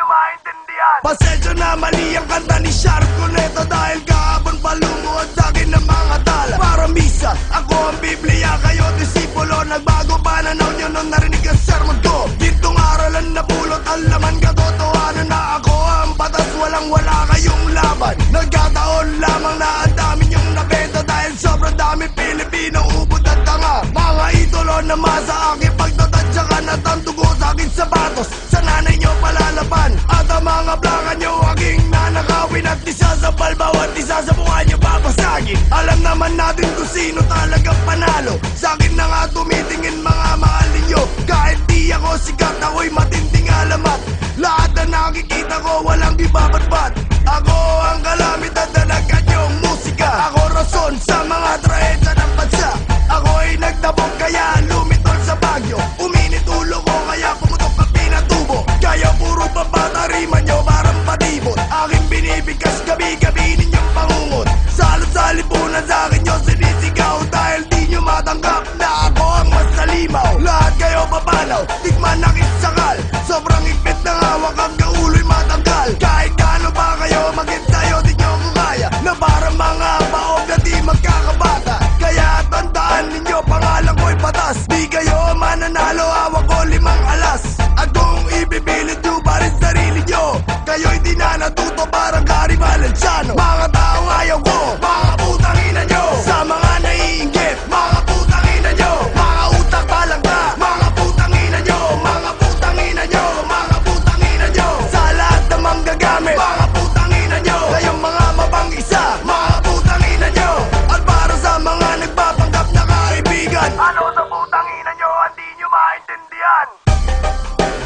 maintindihan. Pasensya na, mali ang kanta ni Sharp Cuneta, dahil kahapon pa lumuhod sa'kin ng mga tala. Para misa, ako ang Biblia, kayo disipulo. Nagbago pananaw nyo nung narinig ang sermon ko. Gintong aralan na pulot ang laman, katotohanan na ako ang batas. Walang wala kayong laban. Nagkataon lamang na ang dami nyong nabenta, dahil sobrang dami Pilipino ubod at tanga. Mga idolo na masa aking pagtatadyakan, at ang dugo sa aking sapatos sa nanay nyo palalaban. At ang mga blaka nyo aking nanakawin, at isa sa bawat isa sa mukha nyo papasagin. Alam naman natin kung sino talagang panalo. Sa akin na nga tumitingin mga mahal ninyo. Kahit di ako sikat, ako'y matinding alamat. Lahat na nakikita ko walang ibabatbat. Ako ang kalamidad na nagkanyong musika. Ako rason sa mga trahedya ng bansa. Ako'y nagtabog kaya lumitol sa bagyo. Uminit ulo ko kaya pumutok ang pinatubo. Kaya puro papatarima nyo parang patibot. Aking binibigkas gabi-gabi ninyong pangungot. Salot sa lipunan sa akin nyo sinisigaw, dahil di nyo matanggap na ako ang mas nalimaw. Lahat kayo papanaw, tikman nakit sakal. Sobrang higpit ng hawak hanggang ulo'y matanggal. Kahit gaano pa kayo magit sa'yo, di nyo ko kaya. Na parang mga baog na di magkakabata. Kaya tandaan ninyo, pangalan ko'y patas. Di kayo mananalo, hawak ko 5 alas. At kung ibibilit nyo pa rin sarili nyo, kayo'y di na natuto parang Gary Valenciano. Mga taong ayaw ko, mga putang ina nyo. Sa mga naiinggit, mga putang ina nyo. Mga utak balangga, mga putang ina nyo. Mga putang ina nyo, mga putang ina nyo. Sa lahat na manggagamit, mga putang ina nyo. Kayong mga mabangisa, mga putang ina nyo. At para sa mga nagpapanggap na kaibigan, ano sa putang ina nyo, hindi nyo maintindihan.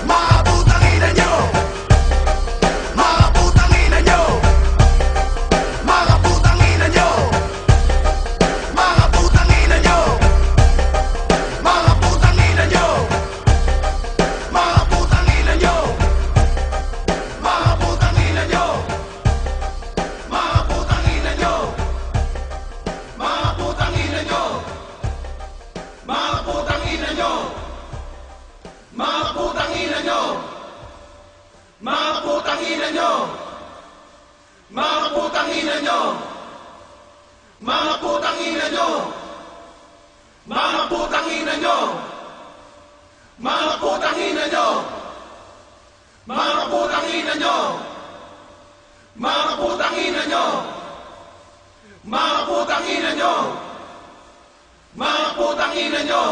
Mga putang ina nyo, mga putang ina nyo. Mga putang ina nyo, mga putang ina nyo. Mga putang ina nyo, mga putang ina nyo. Mga putang ina nyo, mga putang ina nyo. Mga putang ina nyo, mga putang ina nyo. Mga putang ina nyo, mga putang ina nyo. Mga putang ina nyo, mga putang ina nyo. Mga putang ina nyo, mga putang ina nyo. Mga putang ina nyo, mga putang ina nyo. Mga putang ina nyo, mga putang ina nyo.